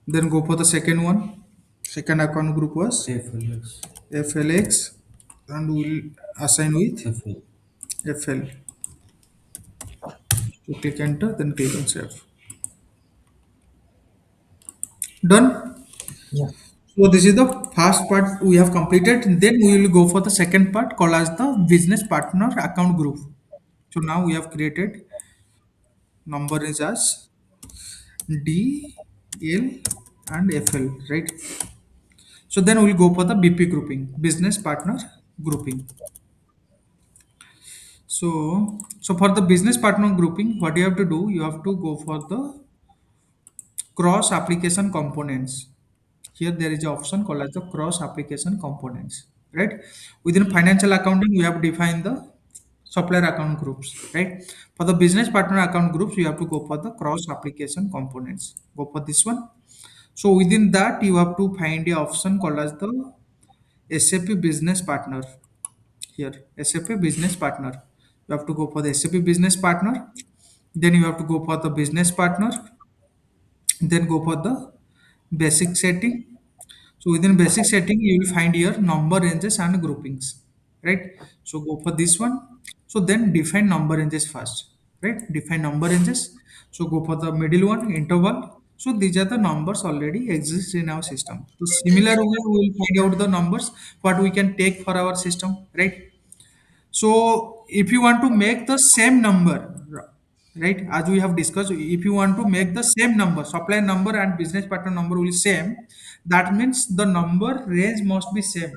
Then go for the second one. Second account group was FLX. FLX, and we'll assign with FL. FL. So click enter, then click on save. Done. Yeah. So this is the first part we have completed. Then we will go for the second part called as the business partner account group. So now we have created number is as D, L, and FL, right? So then we'll go for the BP grouping, business partner grouping. So for the business partner grouping, what you have to do, you have to go for the cross application components. Here there is an option called as the cross application components, right? Within financial accounting, we have defined the supplier account groups, right? For the business partner account groups, you have to go for the cross application components. Go for this one. So within that, you have to find a option called as the SAP Business Partner. Here, SAP Business Partner. You have to go for the SAP Business Partner. Then you have to go for the business partner. Then go for the basic setting. So within basic setting, you will find here number ranges and groupings, right? So go for this one. So then define number ranges first, right? Define number ranges. So go for the middle one, interval. So these are the numbers already exist in our system. So similar way, we will find out the numbers what we can take for our system, right? So if you want to make the same number, right, as we have discussed, if you want to make the same number, supplier number and business partner number will be same, that means the number range must be same,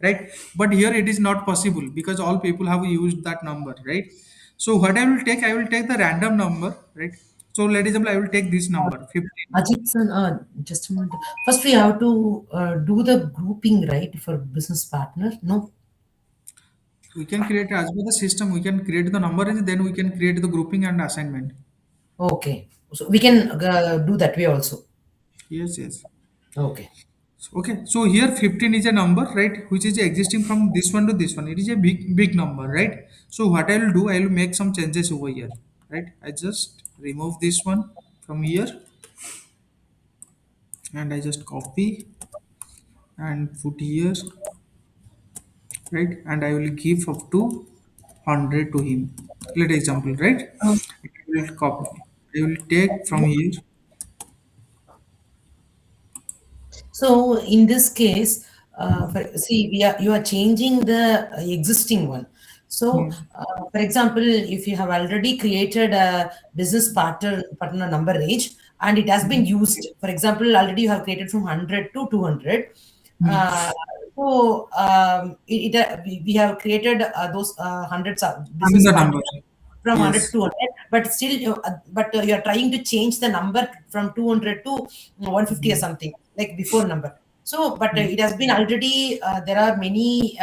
right? But here it is not possible because all people have used that number, right? So what I will take the random number, right? So let example, I will take this Uh, number 15. Ajit sir, just a minute. First, we have to do the grouping, right, for business partner. No. We can create as per the system, we can create the number range, then we can create the grouping and assignment. Okay. So we can do that way also. Yes, yes. Okay. Okay, so here 15 is a number, right, which is existing from this one to this one. It is a big number, right? So what I will do, I will make some changes over here, right? I just remove this one from here, and I just copy and put here, right? And I will give up to 100 to him. Let example, right? I will copy. I will take from here. So in this case, see, you are changing the existing one. So, Hmm. for example, if you have already created a business partner number range and it has been used, for example, already you have created from 100 to 200. Hmm. Uh, we have created those hundreds of business Another partner number. from 100 Yes. to 200, but still, you are trying to change the number from 200 to 150 or Hmm. something like before number. So, but Hmm. it has been already, there are many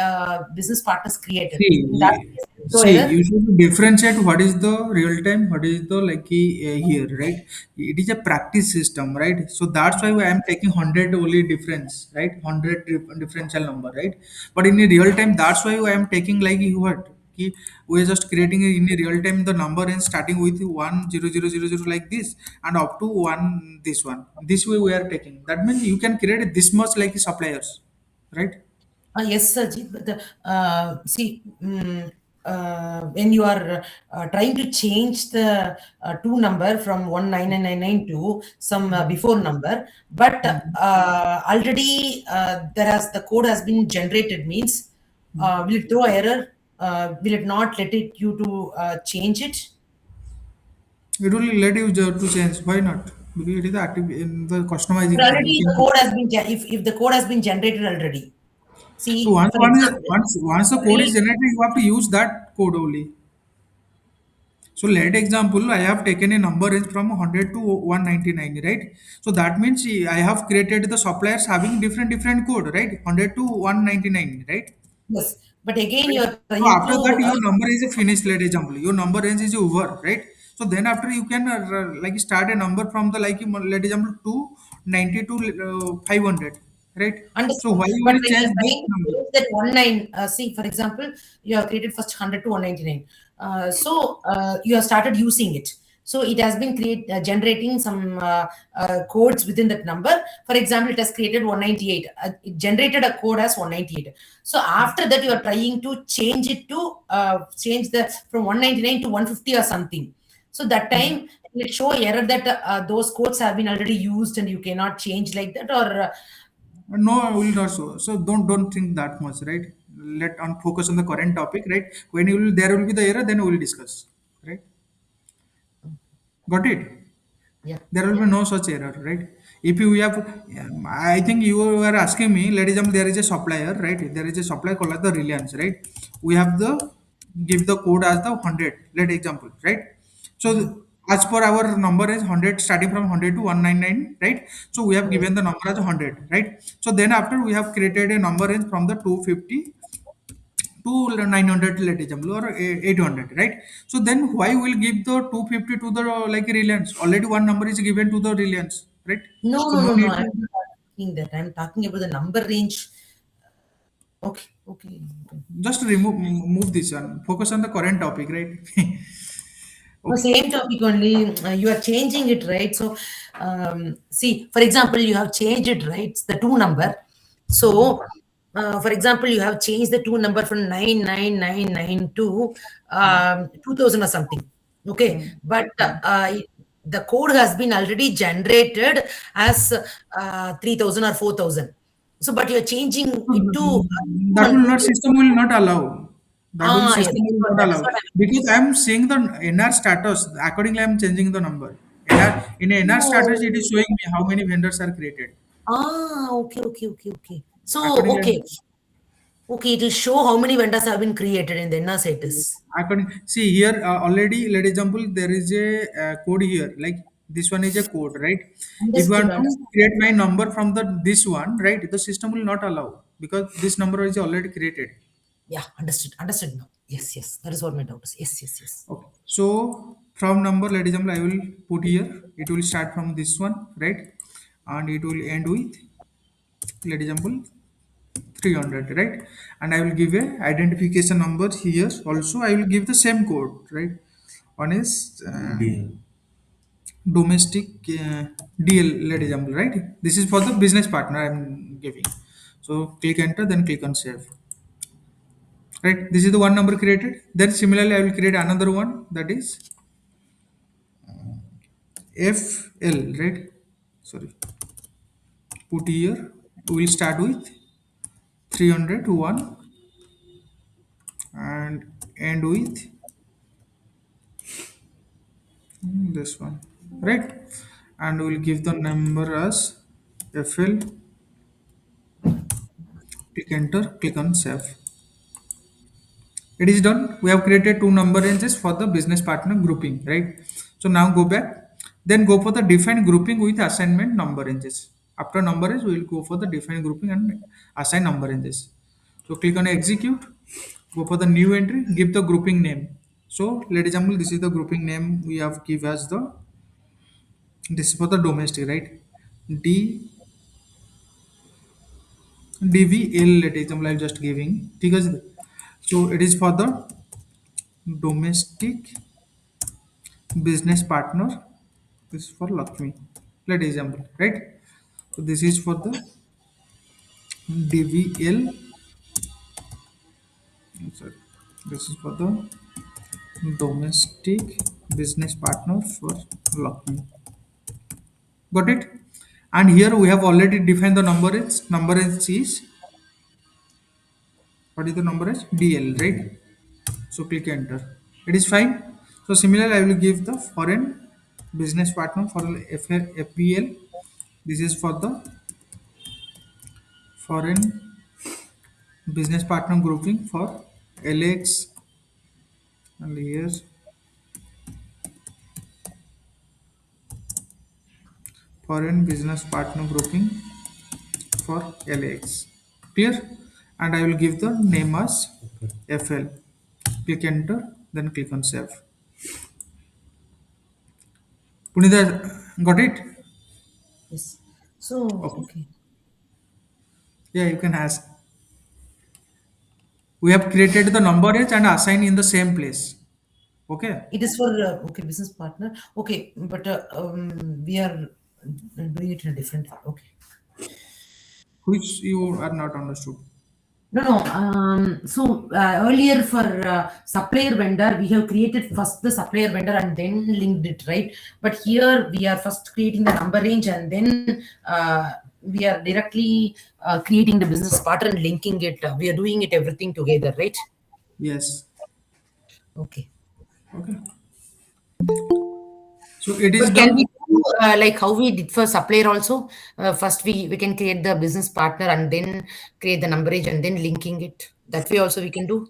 business partners created. In that See, case, so see, error. you should differentiate what is the real time, what is the like here, right? It is a practice system, right? So that's why I am taking 100 only difference, right? 100 differential number, right? But in a real time, that's why I am taking like what? We are just creating in a real time the number and starting with 10000 like this and up to one this one. This way we are taking. That means you can create this much like suppliers, right? Yes, Sajid. But see, when you are trying to change the two number from 19999 to some before number, but already the code has been generated, means will it throw error? Will it not let it you to change it? It will let you to change. Why not? Because it is active in the But customizing thing. You already the can. code has been if the code has been generated already. So See, for example, once the code is every generated, you have to use that code only. So let example, I have taken a number range from 100 to 199, right? So that means I have created the suppliers having different code, right? 100 to 199, right? yes, but again you Right. are So trying after to that, your number is a finished, let example. Your number range is over, right? So then after you can like start a number from the like let example 290 to 500, right? So understand. why you But will when change you're this trying to number? change that one line, see, for example, you have created first 100 to 199. You have started using it. So it has been generating some codes within that number. For example, it has created 198. It generated a code as 198. So after that, you are trying to change it to change the from 199 to 150 or something. So that time it show error that those codes have been already used and you cannot change like that, or No, I will not so. So don't think that much, right? Let on focus on the current topic, right? When you will there will be the error, then we will discuss, right? Got it? yeah, There will yeah. be no such error, right? If you have, I think you were asking me, ladies and there is a supplier, right? There is a supplier called the Reliance, right? We have the give the code as the 100, let example, right? So Mhm. as per our number is 100 starting from 100 to 199, right? So we have Yes. given the number as 100, right? So then after we have created a number range from the 250 to 900 let example or 800, right? So then why will give the 250 to the like Reliance? Already one number is given to the Reliance, right? No, So no, no no, no. need I'm to. not asking that. I'm talking about the number range. Okay, okay, okay. Just move this one, focus on the current topic, right? No, Okay. same topic only. You are changing it, right? So, see, for example, you have changed it, right? It's the two number. So, for example, you have changed the two number from 99999 to 2000 or something. Okay, but the code has been already generated as 3000 or 4000. So, but you're changing So it to that will not 200. system will not allow. That will Yeah, system will not that is allow what I'm. because I am seeing the NR status. Accordingly, I am changing the number. NR, in a NR status, it is Oh. showing me how many vendors are created. Okay, okay, okay, okay. So, Accordingly, okay, okay, it will show how many vendors have been created in the inner status. see here already. Let example there is a code here. Like this one is a code, right? If you Understood, want to understood. create my number from the this one, right? The system will not allow because this number is already created. Yeah, understood, understood now. Yes, yes, that is what my doubt is. Yes, yes, yes. Okay. So from number, let example, I will put here. It will start from this one, right? And it will end with, let example, 300, right? And I will give a identification number here. Also, I will give the same code, right? One is Deal. domestic DL, let example, right? This is for the business partner I'm giving. So click enter, then click on save. Right? This is the one number created. Then similarly, I will create another one that is FL, right? Sorry, put here. We'll start with 300 to 1 and end with this one, right? And we'll give the number as FL. Click enter, click on save. It is done. We have created two number ranges for the business partner grouping, right? So now go back, then go for the define grouping with assignment number ranges. After number range, we will go for the define grouping and assign number ranges. So click on execute, go for the new entry, give the grouping name. So let example, this is the grouping name we have give as the, this is for the domestic, right? D DVL, let example, I'm just giving because so it is for the domestic business partner. This is for Lakshmi. Let example, right? So this is for the DVL. Sorry, this is for the domestic business partner for Lakshmi. Got it? And here we have already defined the number is. Number is what is the number is DL, right? So click enter. It is fine. So similarly, I will give the foreign business partner for FBL. This is for the foreign business partner grouping for LX, and here foreign business partner grouping for LX. Clear? And I will give the name as FL. Click enter, then click on save. Punita, got it? Yes. So, Okay. okay. Yeah, you can ask. We have created the number range and assigned in the same place. Okay. It is for, okay, business partner. Okay, but we are doing it in a different, okay. Which you are not understood. No, no. So earlier for supplier vendor, we have created first the supplier vendor and then linked it, right? But here we are first creating the number range and then we are directly creating the business partner and linking it. We are doing it everything together, right? Yes. Okay. Okay. So it is But can we done. do like how we did for supplier also? First we can create the business partner and then create the number range and then linking it. That way also we can do.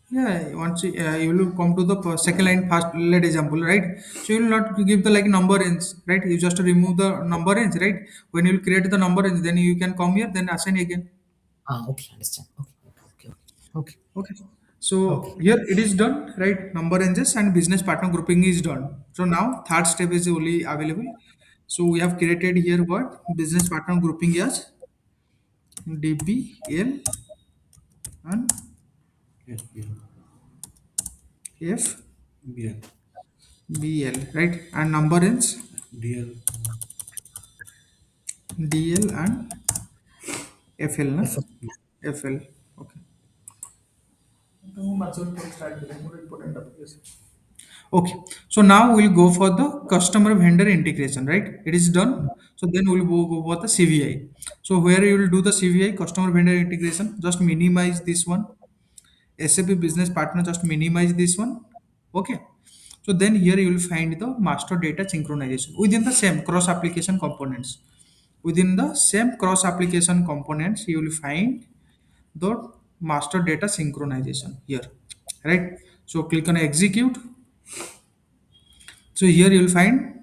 Yeah, once you will come to the second line first lead example, right? So you will not give the like number range, right? You just remove the number range, right? When you will create the number range, then you can come here, then assign again. Ah, okay, understand. Okay, okay, okay, Okay. okay, So here it is done, right? Number ranges and business partner grouping is done. So now third step is only available. So we have created here what business partner grouping as DBL and Yes, BL. FBL, BL. right? And number range DL. DL and FL, na? okay. FL. Okay. Okay. So now we'll go for the customer vendor integration, right? It is done. So then we'll go for the CVI. So where you will do the CVI, customer vendor integration, just minimize this one. SAP business partner, just minimize this one. Okay. So then here you will find the master data synchronization within the same cross application components. Within the same cross application components, you will find the master data synchronization here, right? So click on execute. So here you will find,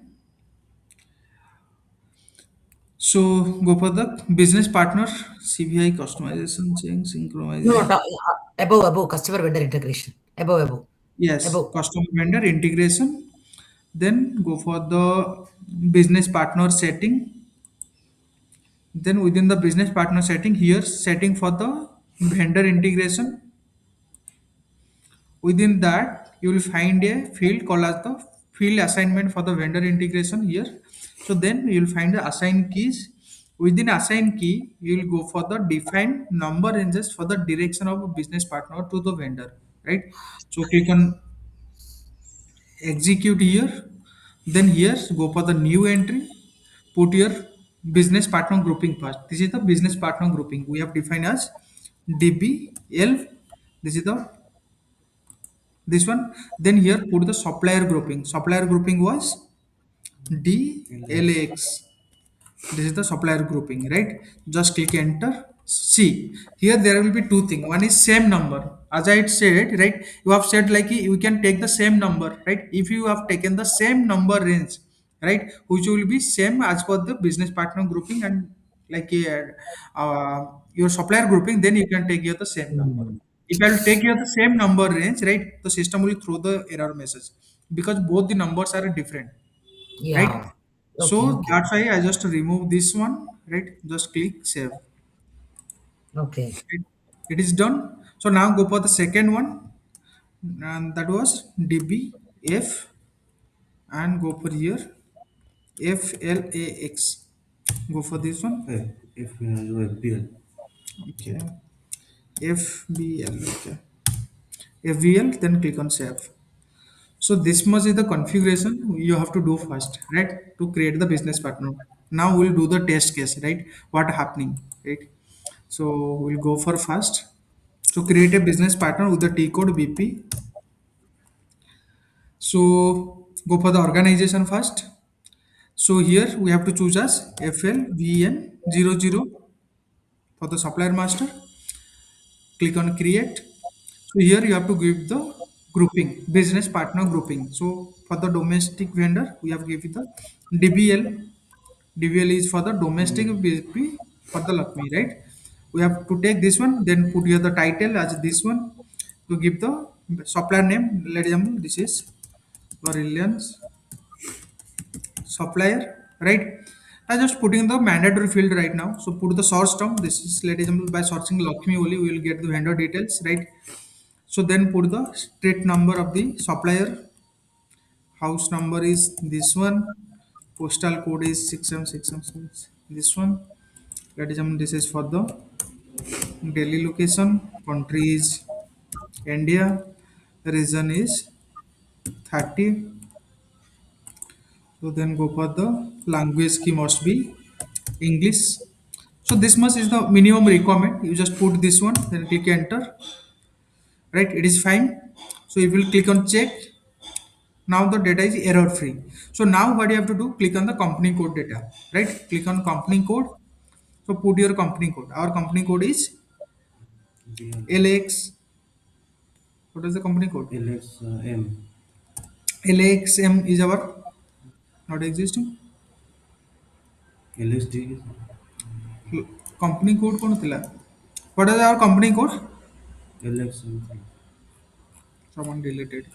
so go for the business partner CVI customization change No, no, synchronization. above customer vendor integration. Above, Yes, above. customer vendor integration. Then go for the business partner setting. Then within the business partner setting, here setting for the vendor integration. Within that, you will find a field called as the field assignment for the vendor integration here. So then you will find the assign keys. Within assign key, you will go for the define number ranges for the direction of a business partner to the vendor, right? So click on execute here. Then here go for the new entry. Put your business partner grouping first. This is the business partner grouping we have defined as DBL. This is the this one. Then here put the supplier grouping. Supplier grouping was LX. DLAX. This is the supplier grouping, right? Just click enter. See, here there will be two things. One is same number. As I said, right? You have said like you can take the same number, right? If you have taken the same number range, right, which will be same as per the business partner grouping and like your supplier grouping, then you can take here the same number. Mm. If I will take here the same number range, right, the system will throw the error message because both the numbers are different, right? Yeah. Okay. So Okay. that's why I just remove this one, right? Just click save. Okay. Right? It is done. So now go for the second one, and that was DBF, and go for here FLAX. Go for this one. FBL. Okay. FBL. Okay. FBL. Then click on save. So this much is the configuration you have to do first, right? To create the business partner. Now we'll do the test case, right? What happening, right? So we'll go for first. So create a business partner with the T code BP. So go for the organization first. So here we have to choose as FLVN00 for the supplier master. Click on create. So here you have to give the grouping, business partner grouping. So for the domestic vendor, we have given the DBL. DBL is for the domestic Mm. BP for the Lakshmi, right? We have to take this one, then put here the title as this one to give the supplier name. Let example, this is Reliance supplier, right? I'm just putting the mandatory field right now. So put the source term. This is let example by searching Lakshmi only, we will get the vendor details, right? So then put the street number of the supplier. House number is this one. Postal code is 67676. This one. Let example, this is for the Delhi location. Country is India. Region is 30. So then go for the language key must be English. So this much is the minimum requirement. You just put this one, then click enter. Right, it is fine. So you will click on check. Now the data is error free. So now what you have to do? Click on the company code data. Right, click on company code. So put your company code. Our company code is BL. LX. What is the company code? LXM. LXM is our not existing. LSD. Company code कौन थिला? What is our company code? LX something. Someone deleted.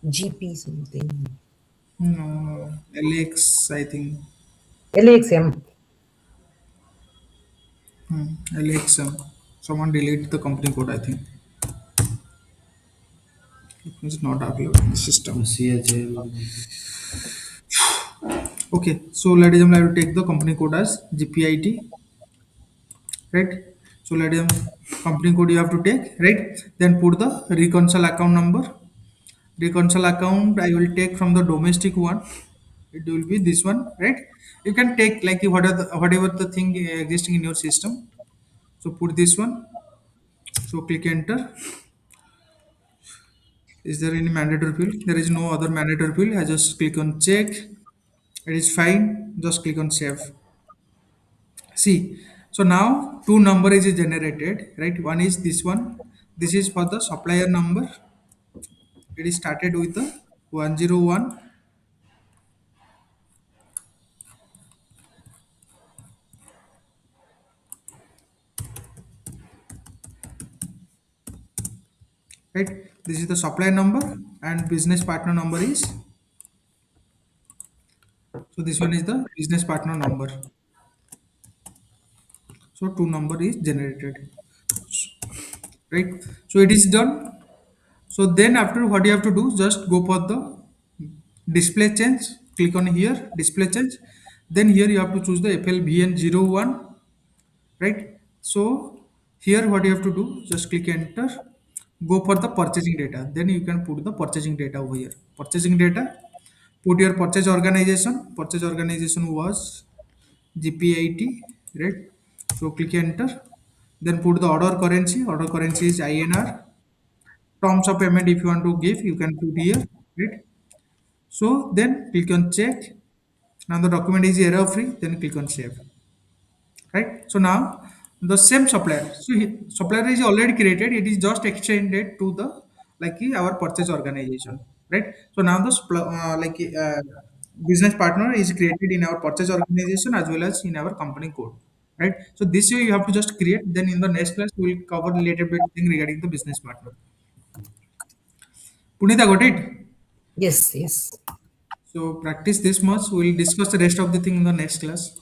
GP something. No, LX I think. LXM. LXM. Someone delete the company code I think. It is not available in the system. CHM. Okay, so ladies and gentlemen, I will take the company code as GPIT, right? So ladies and gentlemen, company code you have to take, right? Then put the reconcile account number. Reconcile account I will take from the domestic one. It will be this one, right? You can take like whatever the thing existing in your system. So put this one. So click enter. Is there any mandatory field? There is no other mandatory field. I just click on check. It is fine. Just click on save. See, so now two number is generated, right? One is this one. This is for the supplier number. It is started with the 101, right? This is the supplier number and business partner number is, so this one is the business partner number. So two number is generated, right? So it is done. So then after what you have to do, just go for the display change. Click on here, display change. Then here you have to choose the FLVN01, right? So here what you have to do, just click enter. Go for the purchasing data. Then you can put the purchasing data over here. Purchasing data. Put your purchase organization. Purchase organization was GPIT, right? So click enter. Then put the order currency. Order currency is INR. Terms of payment, if you want to give, you can put here, right? So then click on check. Now the document is error free. Then click on save, right? So now the same supplier. So supplier is already created. It is just extended to the our purchase organization, right? So now the business partner is created in our purchase organization as well as in our company code, right? So this way you have to just create. Then in the next class we will cover a little bit thing regarding the business partner. Punita, got it? Yes, yes. So practice this much. We'll discuss the rest of the thing in the next class.